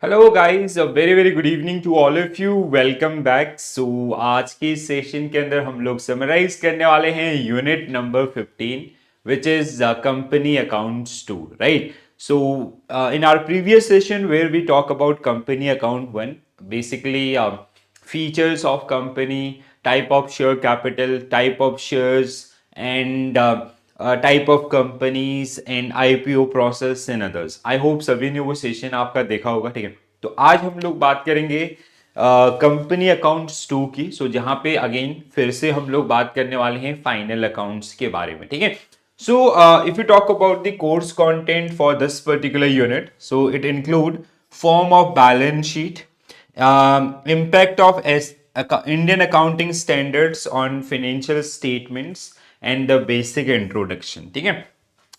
Hello guys, a very very good evening to all of you. Welcome back. So आज के session के अंदर हम लोग समराइज करने वाले हैं unit number 15 which is company accounts 2, right? So in our previous session where we talk about company account 1, basically features of company, type of share capital, type of shares, and type of companies and IPO process and others. I hope सभी ने वो session आपका देखा होगा, ठीक है? तो आज हम लोग बात करेंगे कंपनी अकाउंट्स 2 की। सो जहां पे अगेन फिर से हम लोग बात करने वाले हैं फाइनल अकाउंट्स के बारे में, ठीक है? So, if you talk about the course content for this particular unit, so it include form of balance sheet, impact of Indian accounting standards on financial statements and the basic introduction, ठीक है?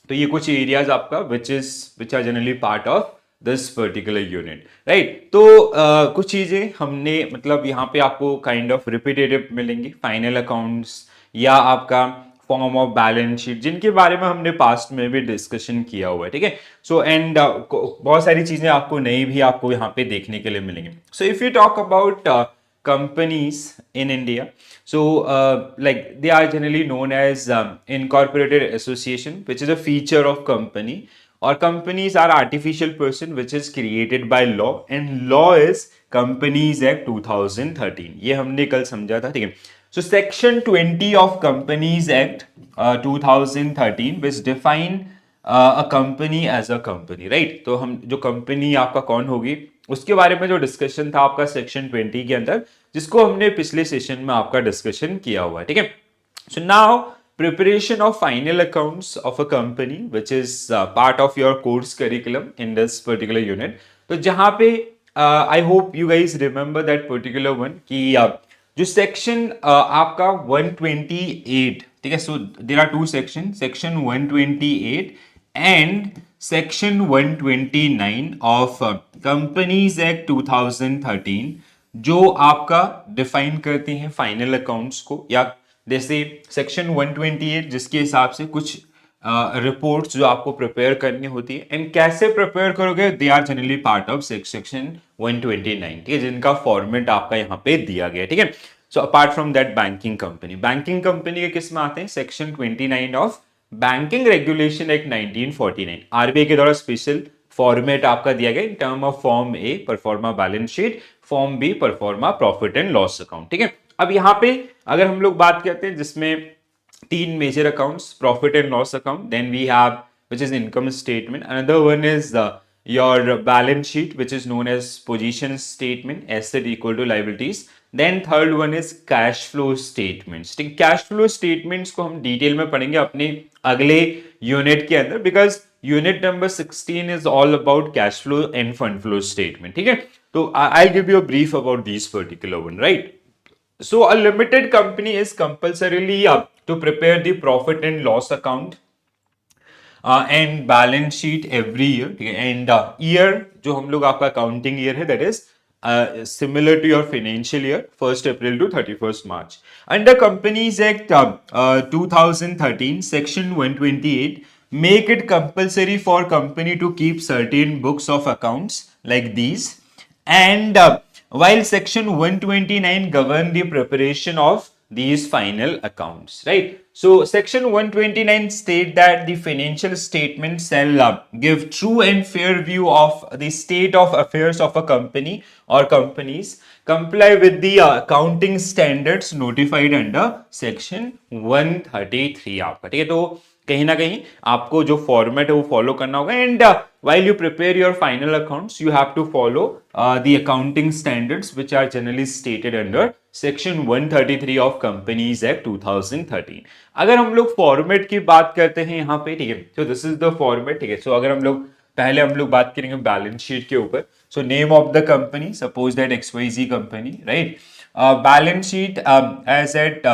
तो ये कुछ areas आपका which are generally part of this particular unit, right? तो कुछ चीजें हमने मतलब यहाँ पे आपको काइंड ऑफ रिपीटेटिव मिलेंगी, फाइनल अकाउंट्स या आपका फॉर्म ऑफ बैलेंस शीट, जिनके बारे में हमने पास्ट में भी डिस्कशन किया हुआ है, ठीक है? सो एंड बहुत सारी चीजें आपको नई भी आपको यहाँ पे देखने के लिए मिलेंगी। सो if you talk about companies in India. So, like they are generally known as incorporated association, which is a feature of company. Or companies are artificial person which is created by law, and law is Companies Act 2013. ये हमने कल समझा था, ठीक है? So, Section 20 of Companies Act 2013, which define a company as a company, right? तो हम जो कंपनी आपका कौन होगी उसके बारे में जो डिस्कशन था आपका सेक्शन 20 के अंदर, जिसको हमने पिछले सेशन में आपका डिस्कशन किया हुआ है, ठीक है? So now preparation of final accounts of a company which is part of your course curriculum in this particular unit. तो जहां पे I hope you guys remember that particular one कि जो सेक्शन आपका 128, ठीक है? So there are two section, section 128 and section 129 of companies act 2013, जो आपका डिफाइन करते हैं फाइनल अकाउंट्स को। या जैसे सेक्शन 128 जिसके हिसाब से कुछ रिपोर्ट्स जो आपको प्रिपेयर करनी होती है, एंड कैसे प्रिपेयर करोगे, they are generally part of section 129, ठीक है? जिनका फॉर्मेट आपका यहाँ पे दिया गया है, ठीक है? So apart from that banking company के किस में आते हैं? Section 29 of banking regulation act 1949, RBI के द्वारा स्पेशल फॉर्मेट आपका दिया गया in term of form A proforma balance sheet, form B proforma profit and loss account, ठीक है? अब यहाँ पे अगर हम लोग बात करते हैं जिसमें तीन major accounts, profit and loss account, then we have which is income statement, another one is your balance sheet which is known as position statement, asset equal to liabilities, then third one is cash flow statements, ठीक? Cash flow statements को हम detail में पढ़ेंगे अपने अगले unit के अंदर, because unit number 16 is all about cash flow and fund flow statement, ठीक है? तो I give you a brief about this particular one, right? So a limited company is compulsorily to prepare the profit and loss account and balance sheet every year, ठीक है? And year जो हम लोग आपका accounting year है, that is similar to your financial year, 1st April to 31st March. Under Companies Act 2013, Section 128, make it compulsory for company to keep certain books of accounts like these. And while Section 129 govern the preparation of these final accounts, right? So Section 129 state that the financial statement shall give true and fair view of the state of affairs of a company or companies, comply with the accounting standards notified under Section 133 आपका, ठीक है? तो कहीं ना कहीं आपको जो format है वो फॉलो करना होगा, and while you prepare your final accounts you have to follow the accounting standards which are generally stated under section 133 of Companies Act 2013. अगर हम लोग फॉर्मेट की बात करते हैं यहाँ पे, ठीक है? तो दिस इज द फॉर्मेट, ठीक है? सो अगर हम लोग पहले हम लोग बात करेंगे बैलेंस शीट के ऊपर, so name of the company, suppose that XYZ company, right? Balance sheet as at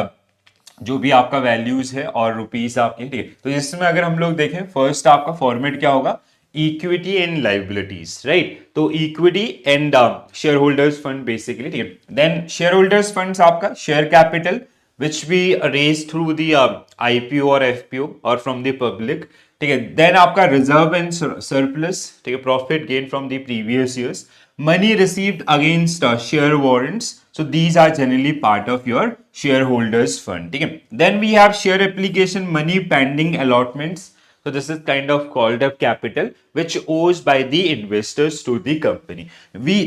जो भी आपका वैल्यूज है और रुपीस आपके, ठीक है? तो इसमें अगर हम लोग देखें, फर्स्ट आपका फॉर्मेट क्या होगा? Equity and liabilities, right? तो equity and shareholders fund basically, ठीक है? देन शेयर होल्डर्स फंड्स आपका share capital which we raise through the IPO or FPO or from the public, ठीक है? देन आपका रिजर्व एंड सरप्लस, ठीक है? Profit gain from the previous years, money received against share warrants, so these are generally part of your shareholders fund. ठीक है, then we have share application money pending allotments. So this is kind of called up capital which owes by the investors to the company. We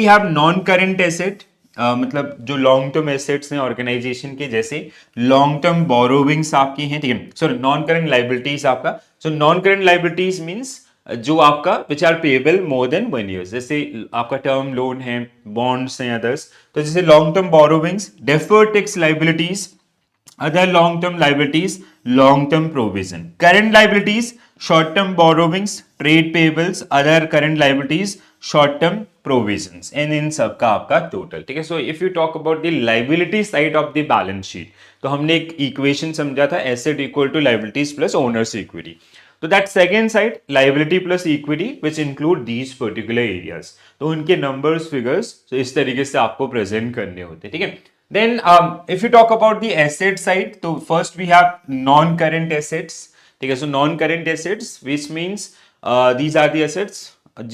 have non current asset, मतलब जो long term assets हैं organisation के, जैसे long term borrowings आपकी हैं, ठीक है, sorry non current liabilities आपका. So non current liabilities means जो आपका which are payable more than 1 year, जैसे आपका टर्म लोन है, बॉन्ड्स हैं, अदर्स. तो जैसे long term borrowings, deferred tax liabilities, other long term liabilities, long term provision, current liabilities, short term borrowings, trade payables, other current liabilities, short term provisions, and इन सब का आपका total. ठीक है, so if you talk about the liability side of the balance sheet, तो हमने एक equation समझा था, asset equal to liabilities plus owners equity. तो that second side liability plus equity which include these particular areas. तो उनके numbers figures तो इस तरीके से आपको प्रेजेंट करने होते हैं. ठीक है, then if you talk about the asset side, तो first we have non current assets. ठीक है, so non current assets which means these are the assets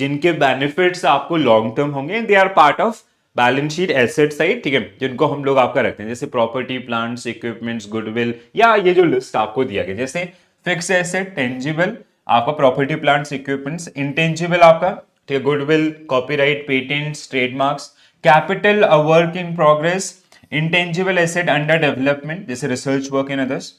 जिनके benefits आपको long term होंगे, they are part of balance sheet asset side. ठीक है, जिनको हम लोग आपका रखते हैं, जैसे प्रॉपर्टी, प्लांट्स, इक्विपमेंट्स, गुडविल, या ये जो लिस्ट आपको दिया गया, जैसे फिक्स एसेट, टेंजिबल आपका, प्रॉपर्टी, प्लांट्स, इक्विपमेंट्स, इंटेंजिबल आपका, ठीक है, goodwill, copyright, patents, trademarks, capital, a work in progress, intangible asset under development, जैसे रिसर्च वर्क एंड अदर्स,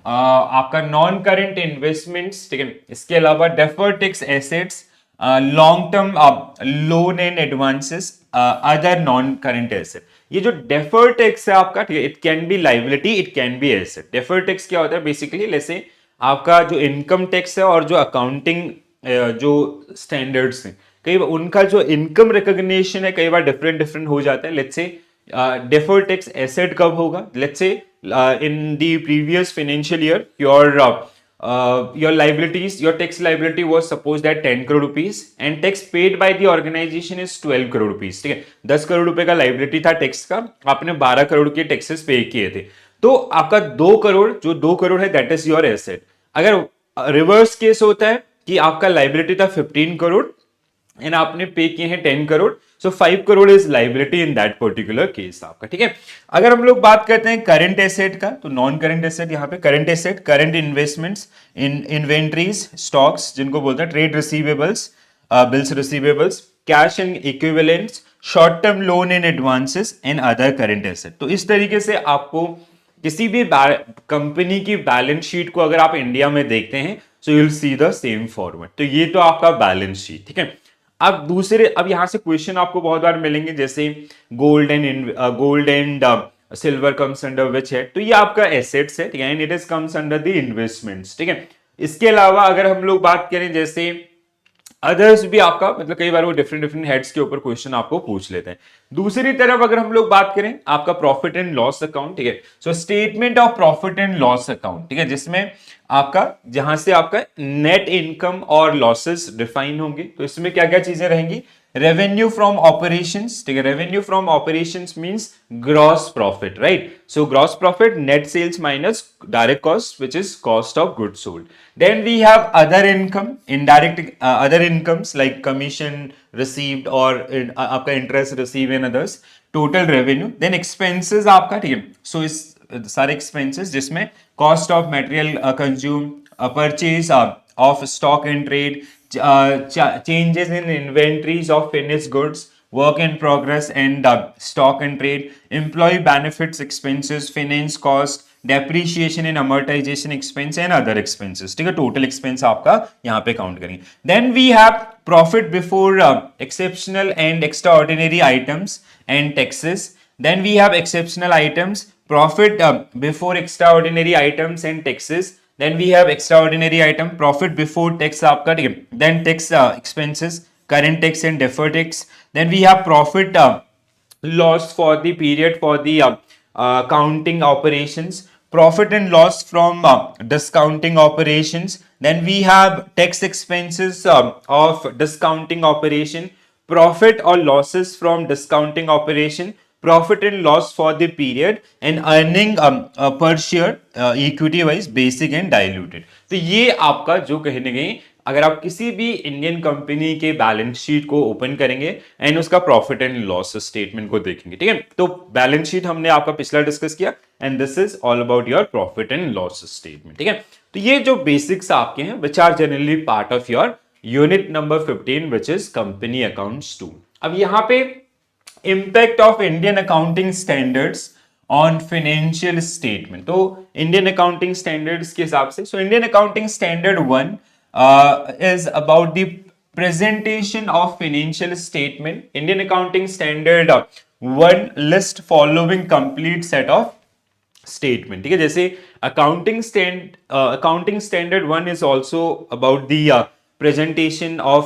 आपका नॉन करेंट इन्वेस्टमेंट्स. ठीक है, इसके अलावा deferred tax assets, long term loan and advances, other non current asset. ये जो deferred tax है आपका, ठीक है, it can be liability, it can be asset. Deferred tax क्या होता है बेसिकली, जैसे आपका जो इनकम टैक्स है और जो अकाउंटिंग जो स्टैंडर्ड्स हैं, कई बार उनका जो इनकम रिकॉग्निशन है कई बार डिफरेंट डिफरेंट हो जाता है. Let's say deferred tax asset कब होगा, let's say in the previous financial year your liabilities, your tax liability was supposed at 10 crore rupees and tax paid by the organization is 12 crore rupees. ठीक है, 10 करोड़ रुपए का liability था tax का, आपने 12 करोड़ के टैक्सेस पे किए थे, तो आपका 2 करोड़, जो 2 करोड़ है दैट इज योर एसेट. अगर रिवर्स केस होता है कि आपका लाइबिलिटी था 15 करोड़ एंड आपने पे किए हैं 10 करोड़, सो 5 crore is liability in that particular case आपका. ठीक है, अगर हम लोग बात करते हैं करंट एसेट का, तो नॉन करंट एसेट यहाँ पे current asset, current investments, inventories, stocks जिनको बोलते हैं, trade receivables, bills receivables, cash and equivalents, short term loan and advances and other current asset. तो इस तरीके से आपको किसी भी कंपनी की बैलेंस शीट को अगर आप इंडिया में देखते हैं, so you will see the same format. तो ये तो आपका बैलेंस शीट. ठीक है, अब दूसरे, अब यहां से क्वेश्चन आपको बहुत बार मिलेंगे, जैसे gold and silver comes under which है, तो ये आपका एसेट्स है. ठीक है, and it is comes under the investments. ठीक है, इसके अलावा अगर हम लोग बात करें जैसे अदर्स भी आपका, मतलब कई बार वो डिफरेंट डिफरेंट हेड्स के ऊपर क्वेश्चन आपको पूछ लेते हैं. दूसरी तरफ अगर हम लोग बात करें आपका प्रॉफिट एंड लॉस अकाउंट. ठीक है, so statement of profit and loss account. ठीक है, जिसमें आपका जहां से आपका नेट इनकम और लॉसेस डिफाइन होंगे, तो इसमें क्या क्या चीजें रहेंगी, रेवेन्यू फ्रॉम ऑपरेशंस. ठीक है, revenue from operations means gross profit, right. So gross profit, net sales minus direct cost which is cost of goods sold. Then we have other income, indirect other incomes like commission received और आपका interest receive and others, total revenue. Then expenses आपका. ठीक है, so इस सारे expenses जिसमें cost of material consume, purchase of stock and trade, changes in inventories of finished goods, work in progress and stock and trade, employee benefits expenses, finance cost, depreciation and amortization expense and other expenses. ठीक है, total expense आपका यहाँ पे count करेंगे. Then we have profit before exceptional and extraordinary items and taxes. Then we have exceptional items, profit before extraordinary items and taxes. Then we have extraordinary item, profit before tax आपका. ठीक है, then tax expenses, current tax and deferred tax. Then we have profit loss for the period for the counting operations, profit and loss from discounting operations. Then we have tax expenses of discounting operation, profit or losses from discounting operation, profit and loss for the period and earning per share equity wise basic and diluted. तो ये आपका जो कहने गए अगर आप किसी भी इंडियन कंपनी के बैलेंस शीट को ओपन करेंगे एंड उसका प्रॉफिट एंड लॉस स्टेटमेंट को देखेंगे, ठीक है। तो बैलेंस शीट हमने आपका पिछला डिस्कस किया and this is all about your profit and loss statement, ठीक है। तो ये जो बेसिक्स आपके हैं which are generally part of your unit number 15 which is company accounts 2। अब यहां पे impact of Indian accounting standards on financial statement, तो इंडियन अकाउंटिंग स्टैंडर्ड्स के हिसाब से, so Indian accounting standard 1 is about the presentation of financial statement. Indian accounting standard 1 list following complete set of statement, ठीक है। जैसे accounting standard 1 is also about the presentation of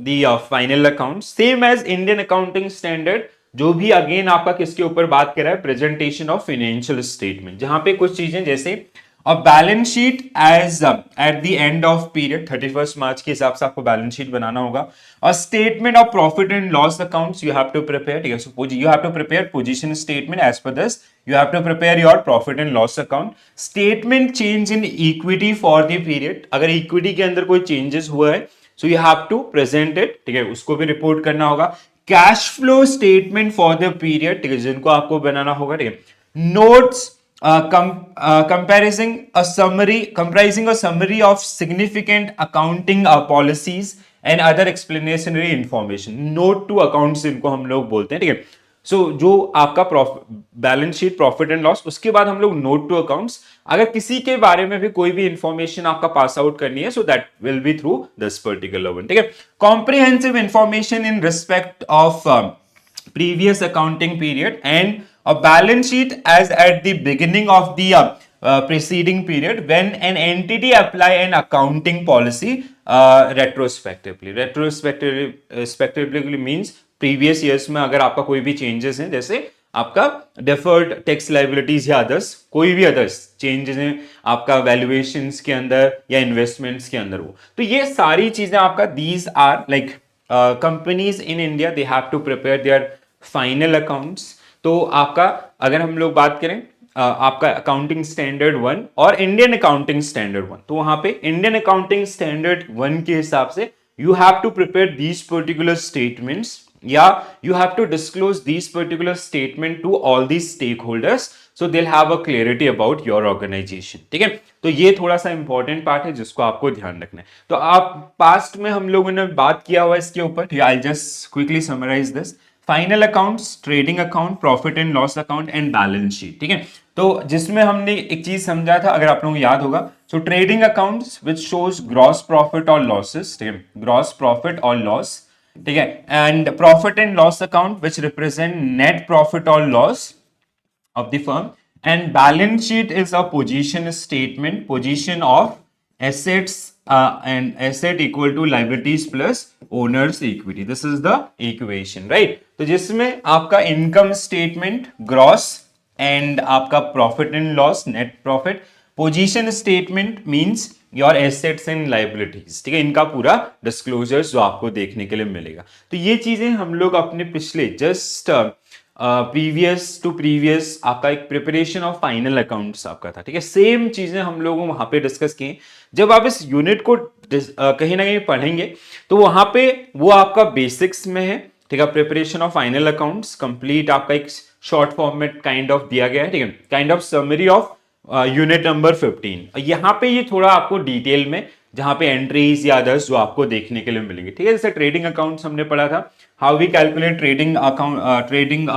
the final account, same as Indian accounting standard जो भी again आपका किसके ऊपर बात कर रहा है, प्रेजेंटेशन ऑफ फाइनेंशियल स्टेटमेंट, जहां पे कुछ चीजें जैसे a balance sheet as at the end of period 31st मार्च के हिसाब से आपको बैलेंस शीट बनाना होगा। a statement of profit and loss accounts you have to prepare, ठीक है। So you have to prepare position statement, as per this you have to prepare your profit and loss account, statement change in equity for the period, अगर equity के अंदर कोई changes हुआ है so you have to present it, ठीक है, उसको भी रिपोर्ट करना होगा। Cash flow statement for the period, ठीक है, जिनको आपको बनाना होगा, ठीक है। Notes comprising a summary of significant accounting policies and other explanatory information, note to accounts इनको हम लोग बोलते हैं, ठीक है। सो जो आपका balance sheet profit and loss, उसके बाद हम लोग नोट टू अकाउंट्स, अगर किसी के बारे में भी कोई भी इंफॉर्मेशन आपका पास आउट करनी है, so that will be through this particular one, ठीक है। Comprehensive information in respect of previous accounting period and a balance sheet as at the beginning of the preceding period when an entity apply an accounting policy retrospectively means previous years में अगर आपका कोई भी changes हैं, जैसे आपका deferred tax liabilities या others, कोई भी others changes हैं आपका valuations के अंदर या investments के अंदर, वो तो ये सारी चीजें आपका these are like companies in India they have to prepare their final accounts। तो आपका अगर हम लोग बात करें आपका अकाउंटिंग स्टैंडर्ड 1 और इंडियन अकाउंटिंग स्टैंडर्ड 1, तो वहां पे इंडियन अकाउंटिंग स्टैंडर्ड 1 के हिसाब से you have to prepare these particular statements या you have to disclose these particular statement to all these stakeholders so they have a clarity about your organisation, ठीक है। तो ये थोड़ा सा इंपॉर्टेंट पार्ट है जिसको आपको ध्यान रखना है। तो आप पास्ट में हम लोगों ने बात किया हुआ इसके ऊपर, ठीक है। I just quickly summarize this, final accounts, trading account, profit and loss account and balance sheet, ठीक है। तो जिसमें हमने एक चीज समझा था, अगर आप लोगों को याद होगा, सो trading accounts which shows gross profit और लॉसेस, ठीक है, ग्रॉस प्रॉफिट और लॉस, ठीक है। And profit and loss account which represent net profit और loss of the firm, and balance sheet is a position statement, position of assets and asset equal to liabilities plus owners equity, this is the equation, right। तो जिसमें आपका income statement gross and आपका profit and loss net profit, position statement means your assets and liabilities, ठीक है, इनका पूरा disclosures जो आपको देखने के लिए मिलेगा। तो ये चीजें हम लोग अपने पिछले जस्ट प्रीवियस टू प्रीवियस आपका एक प्रिपरेशन ऑफ फाइनल अकाउंट्स आपका था, ठीक है। सेम चीजें हम लोगों वहां पे डिस्कस किए। जब आप इस यूनिट को कहीं ना कहीं पढ़ेंगे तो वहां पे वो आपका बेसिक्स में है, ठीक है। Preparation of final accounts complete आपका एक शॉर्ट फॉर्मेट काइंड ऑफ दिया गया है, ठीक है, kind of summary of unit number 15। यहाँ पे ये थोड़ा आपको डिटेल में जहां पे एंट्रीज या अदर्स जो आपको देखने के लिए मिलेंगे, ठीक है। जैसे ट्रेडिंग अकाउंट्स हमने पढ़ा था, how we calculate trading account, trading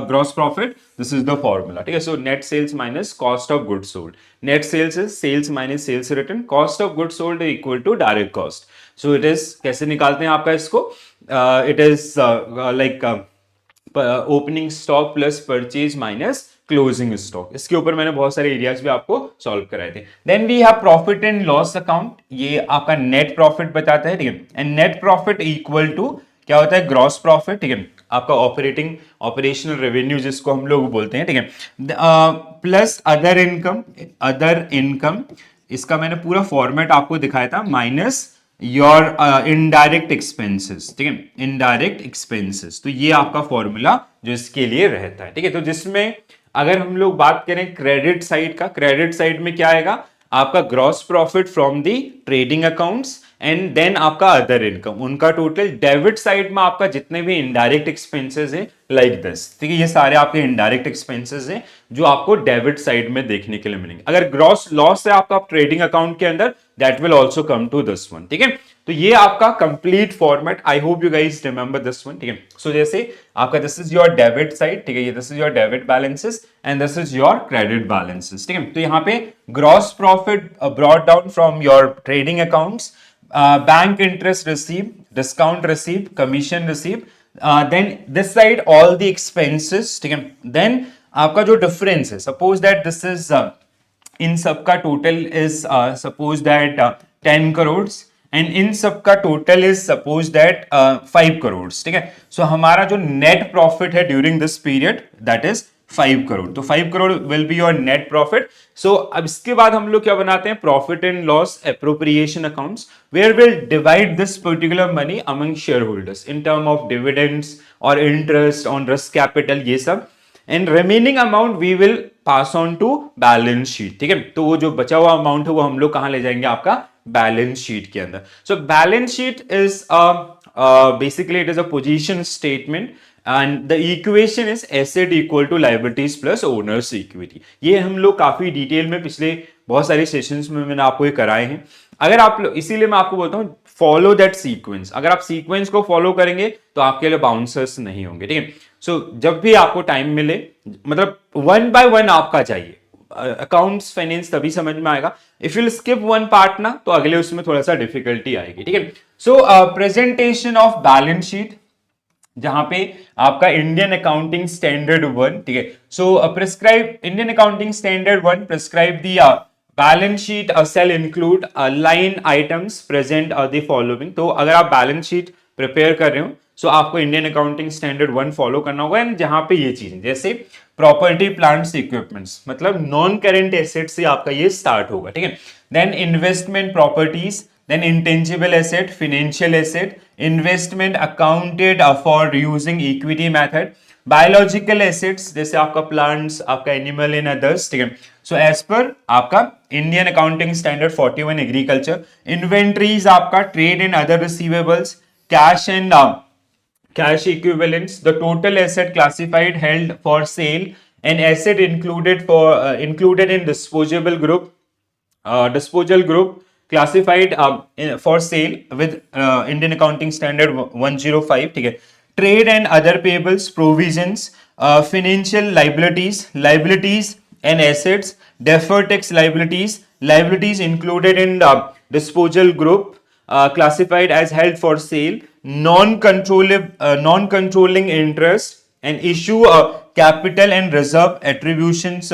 gross profit, this is the formula, ठीक है। So net sales minus cost of goods sold, net sales is sales minus sales return, cost of goods sold equal to direct cost. So it is, कैसे निकालते हैं आपका इसको, it is like opening stock plus purchase minus closing stock. इसके ऊपर मैंने बहुत सारे एरियाज भी आपको सॉल्व कराए थे। Then we have profit and loss account, ये आपका नेट प्रॉफिट बताता है, ठीक है। And net profit equal to क्या होता है, ग्रॉस प्रॉफिट, ठीक है, आपका ऑपरेशनल रेवेन्यू जिसको हम लोग बोलते हैं, ठीक है, प्लस अदर इनकम, इसका मैंने पूरा फॉर्मेट आपको दिखाया था, माइनस योर इनडायरेक्ट एक्सपेंसेस, ठीक है, इनडायरेक्ट एक्सपेंसेस। तो ये आपका फॉर्मूला जो इसके लिए रहता है, ठीक है। तो जिसमें अगर हम लोग बात करें क्रेडिट साइड में क्या आएगा, आपका gross profit from the trading accounts and then आपका अदर इनकम, उनका टोटल। डेबिट साइड में आपका जितने भी इनडायरेक्ट एक्सपेंसेस हैं लाइक दिस, ठीक है, ये सारे आपके इनडायरेक्ट एक्सपेंसेस हैं जो आपको डेबिट साइड में देखने के लिए मिलेंगे। अगर ग्रॉस लॉस है आपका ट्रेडिंग अकाउंट के अंदर, that will also come to this one, ठीक है। तो ये आपका complete format, I hope you guys remember this one, ठीक है। सो जैसे आपका this is your debit side, ठीक है, ये this is your debit balances and this is your credit balances, ठीक है। तो यहाँ पे gross profit brought down from your trading accounts, bank interest receive, discount receive, commission receive, then this side all the expenses, ठीक है। Then आपका जो difference है, सपोज दैट दिस इज इन सबका total is suppose that 10 crore and इन सबका total is suppose that 5 crore, ठीक है। सो हमारा जो नेट प्रॉफिट है during this period that is 5 crore, तो 5 crore will be your net profit. So अब इसके बाद हम लोग क्या बनाते हैं, profit and loss appropriation accounts, where will divide this particular money among share holders in term of dividends और इंटरेस्ट ऑन रिस्क कैपिटल, ये सब, and remaining amount we will pass on to balance sheet, ठीक है। तो वो जो बचा हुआ अमाउंट है वो हम लोग कहां ले जाएंगे, आपका बैलेंस शीट के अंदर। So balance sheet is basically it is a position statement and the equation is asset equal to liabilities plus owners equity. ये हम लोग काफी डिटेल में पिछले बहुत सारे सेशंस में मैंने आपको ये कराए हैं। अगर आप लोग, इसीलिए मैं आपको बोलता हूं फॉलो दैट सीक्वेंस, अगर आप सीक्वेंस को फॉलो करेंगे तो आपके लिए बाउंसर्स नहीं होंगे, ठीक है। सो जब भी आपको टाइम मिले, मतलब वन बाय वन आपका चाहिए, अकाउंट्स फाइनेंस तभी समझ में आएगा। If you skip one part ना, तो अगले उसमें थोड़ा सा डिफिकल्टी आएगी, ठीक है। So presentation of balance sheet, जहां पे आपका इंडियन अकाउंटिंग स्टैंडर्ड 1, ठीक है। So prescribe Indian accounting standard 1 prescribe the balance sheet shall include line items present the following. तो अगर आप बैलेंस शीट प्रिपेयर कर रहे हो, सो आपको इंडियन अकाउंटिंग स्टैंडर्ड 1 फॉलो करना होगा। एंड जहां पे ये चीजें जैसे प्रॉपर्टी प्लांट्स इक्विपमेंट्स, मतलब नॉन करेंट एसेट से आपका ये स्टार्ट होगा, ठीक है। Then investment properties, then intangible asset, financial asset, investment accounted for using equity method, biological assets जैसे आपका plants, आपका animal and others, ठीक है। So as per आपका Indian Accounting Standard 41 Agriculture, inventories आपका trade and other receivables, cash and cash equivalents, the total asset classified held for sale, and asset included for included in disposal group classified for sale with Indian Accounting Standard 105, ठीक है। Trade and other payables, provisions, financial liabilities, liabilities and assets, deferred tax liabilities, liabilities included in the disposal group classified as held for sale, non-controlling interest, and issue capital and reserve attributions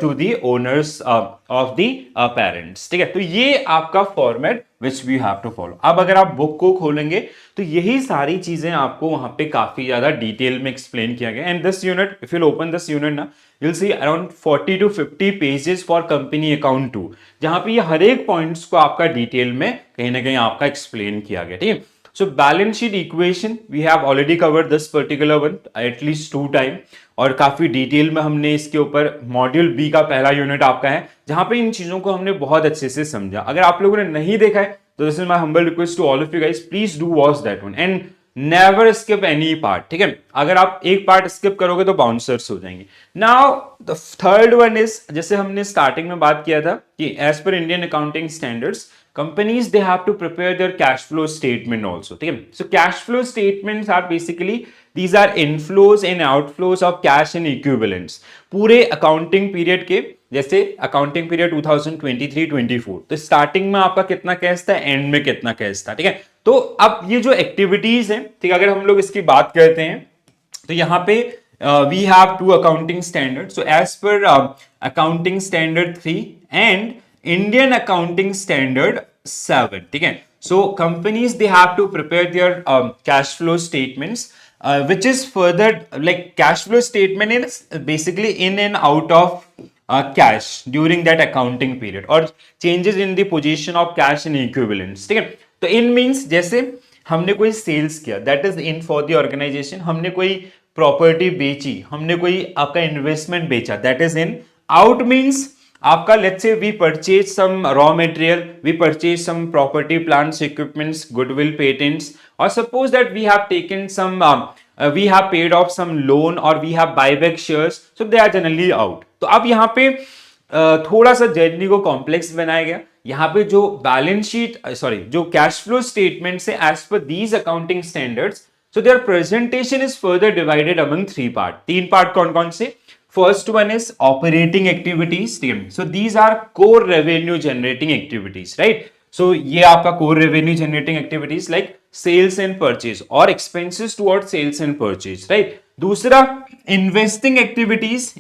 to the owners of the parents, ठीक है। तो ये आपका format which we have to follow. अब अगर आप book को खोलेंगे तो यही सारी चीजें आपको वहां पे काफी ज्यादा डिटेल में एक्सप्लेन किया गया। And this unit, if you open this unit ना, you'll see around 40 to 50 pages for company account 2, जहां पे ये हर एक पॉइंट्स को आपका डिटेल में कहीं ना कहीं आपका एक्सप्लेन किया गया, ठीक है। So balance sheet equation we have already covered this particular one at least 2 time, और काफी डिटेल में हमने इसके ऊपर मॉड्यूल बी का पहला यूनिट आपका है जहां पे इन चीजों को हमने बहुत अच्छे से समझा। अगर आप लोगों ने नहीं देखा है तो this is my humble request to all of you guys, please do watch that one and never skip any part, ठीक है। अगर आप एक पार्ट स्किप करोगे तो बाउंसर्स हो जाएंगे। Now the third one is, जैसे हमने स्टार्टिंग में बात किया था कि as per Indian accounting standards companies they have to prepare their cash flow statement also, ठीक है। So cash flow statements are basically these are inflows and outflows of cash and equivalents पूरे accounting period के, जैसे accounting period 2023-24, तो starting में आपका कितना cash था, एंड में कितना कैश था, ठीक है। तो अब ये जो एक्टिविटीज हैं, ठीक है, अगर हम लोग इसकी बात करते हैं तो यहाँ पे we have to accounting standard. So as per accounting standard 3 and Indian Accounting Standard 7, ठीक है। So companies they have to prepare their cash flow statements, which is further like cash flow statement is basically in and out of cash during that accounting period or changes in the position of cash and equivalents, ठीक है। तो in means जैसे हमने कोई sales किया that is in for the organization, हमने कोई property बेची, हमने कोई आपका इन्वेस्टमेंट बेचा that is in, out means आपका let's say we purchase some raw material, we purchase some property plants equipments goodwill patents, और suppose that we have taken some we have paid off some loan or we have buyback shares, so they are generally out. तो अब यहाँ पे थोड़ा सा journey को complex बनाया गया। यहाँ पे जो बैलेंस शीट सॉरी जो कैश फ्लो स्टेटमेंट से as per these accounting standards, so their presentation is further divided among three part. तीन पार्ट कौन कौन से? First one is operating activities, so these are core revenue generating activities, right. So ये आपका core revenue generating activities like sales and purchase और expenses toward sales and purchase, right. दूसरा investing activities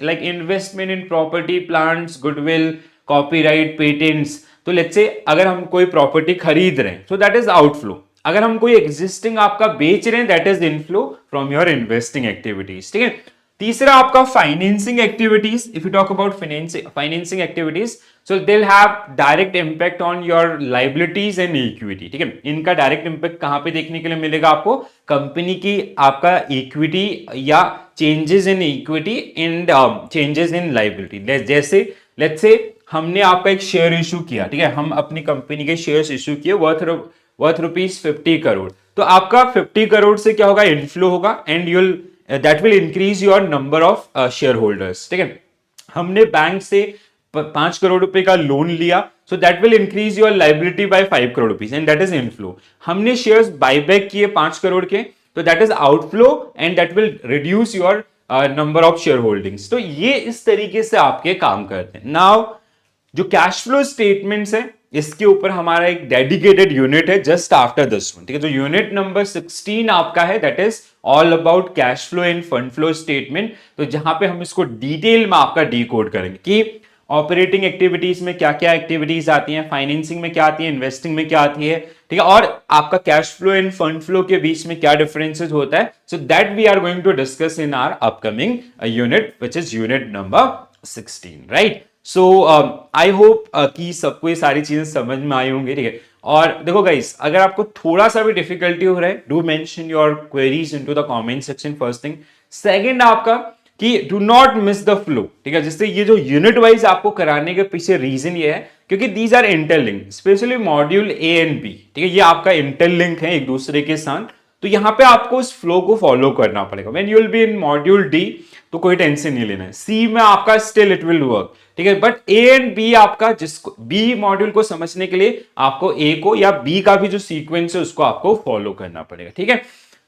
like investment in property plants goodwill copyright patents. तो let's say अगर हम कोई property खरीद रहे हैं, सो दैट इज आउटफ्लो। अगर हम कोई एग्जिस्टिंग आपका बेच रहे हैं, that is inflow from your investing activities, ठीक है। तीसरा आपका financing activities, if you talk about financing activities, so they will have direct impact on your liabilities and equity, ठीक है। इनका डायरेक्ट इंपैक्ट कहां पे देखने के लिए मिलेगा आपको? कंपनी की आपका इक्विटी या changes in equity and changes in liability. जैसे लेट्स से हमने आपका एक शेयर इशू किया, ठीक है, हम अपनी कंपनी के शेयर्स इशू किए वर्थ रुपीज 50 करोड़। तो आपका 50 करोड़ से क्या होगा? इनफ्लो होगा and you'll that will increase your number of share holders, ठीक है। हमने बैंक से 5 करोड़ रुपए का लोन लिया, so that will increase your liability by 5 crore rupees and that is inflow. हमने शेयर्स बायबैक किए 5 करोड़ के, तो that is outflow and that will reduce your number of share holdings. तो ये इस तरीके से आपके काम करते हैं। नाउ जो कैश फ्लो स्टेटमेंट्स है, इसके ऊपर हमारा एक डेडिकेटेड यूनिट है जस्ट आफ्टर दिस वन, ठीक है। तो यूनिट नंबर 16 आपका है, that is all about cash flow and fund flow statement. तो जहां पे हम इसको डिटेल में आपका डिकोड करेंगे कि ऑपरेटिंग एक्टिविटीज में क्या क्या एक्टिविटीज आती हैं, फाइनेंसिंग में क्या आती है, इन्वेस्टिंग में क्या आती है, ठीक है, और आपका cash flow and fund flow के बीच में क्या डिफरेंसेस होता है। So that we are going to discuss in our upcoming unit which is unit number 16, right. So I hope कि सबको ये सारी चीजें समझ में आई होंगी, ठीक है। और देखो गाइस, अगर आपको थोड़ा सा भी डिफिकल्टी हो रहा है, do mention your queries into the comment section, first thing. Second आपका कि do not miss the flow, ठीक है। जिससे ये जो यूनिट वाइज आपको कराने के पीछे रीजन ये है क्योंकि these are interlink, specially module A and B, ठीक है, ये आपका इंटरलिंक है एक दूसरे के साथ। तो यहाँ पे आपको उस फ्लो को फॉलो करना पड़ेगा। When you will be in module D तो कोई टेंशन नहीं लेना है, सी में आपका स्टिल इट विल वर्क, ठीक है। बट ए एंड बी आपका, जिसको बी मॉड्यूल को समझने के लिए आपको ए को या बी का भी जो सीक्वेंस है उसको आपको फॉलो करना पड़ेगा, ठीक है।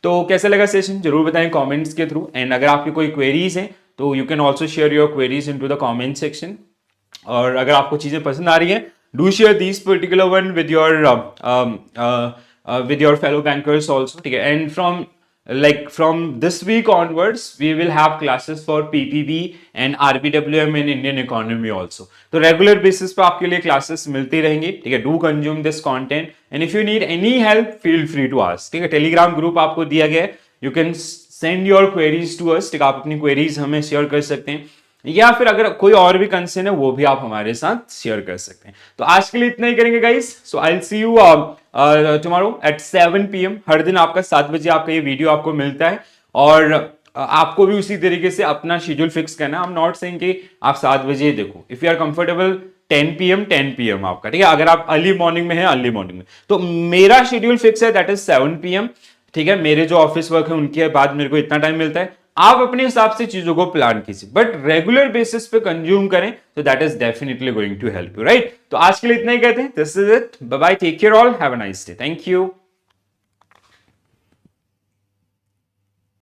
तो कैसा लगा सेशन जरूर बताएं कमेंट्स के थ्रू, एंड अगर आपकी कोई क्वेरीज हैं तो you can also share your queries into the comment section. और अगर आपको चीजें पसंद आ रही हैं, do share this particular one with your fellow bankers also, ठीक है। And from this week onwards we will have classes for PPB and RBWM in Indian economy also. तो रेगुलर बेसिस पे आपके लिए क्लासेस मिलती रहेंगी, ठीक है। Do consume this content and if you need any help feel free to ask, ठीक है। टेलीग्राम ग्रुप आपको दिया गया है, you can send your queries to us, ठीक है। आप अपनी क्वेरीज हमें शेयर कर सकते हैं, या फिर अगर कोई और भी कंसर्न है वो भी आप हमारे साथ शेयर कर सकते हैं। तो आज के लिए इतना ही करेंगे guys. So I will see you tomorrow at 7 PM। हर दिन आपका 7 बजे आपका ये वीडियो आपको मिलता है, और आपको भी उसी तरीके से अपना शेड्यूल फिक्स करना है। आई एम नॉट सेइंग कि आप 7 बजे देखो, if you are comfortable 10 PM आपका, ठीक है। अगर आप अर्ली मॉर्निंग में है, अर्ली मॉर्निंग में, तो मेरा शेड्यूल फिक्स है, दैट इज 7 PM, ठीक है। मेरे जो ऑफिस वर्क है उनके बाद मेरे को इतना टाइम मिलता है। आप अपने हिसाब से चीजों को प्लान कीजिए, बट रेगुलर बेसिस पे कंज्यूम करें, तो that is definitely going to help you, right. तो आज के लिए इतना ही कहते हैं। This is it, bye bye, take care all, have a nice day, thank you.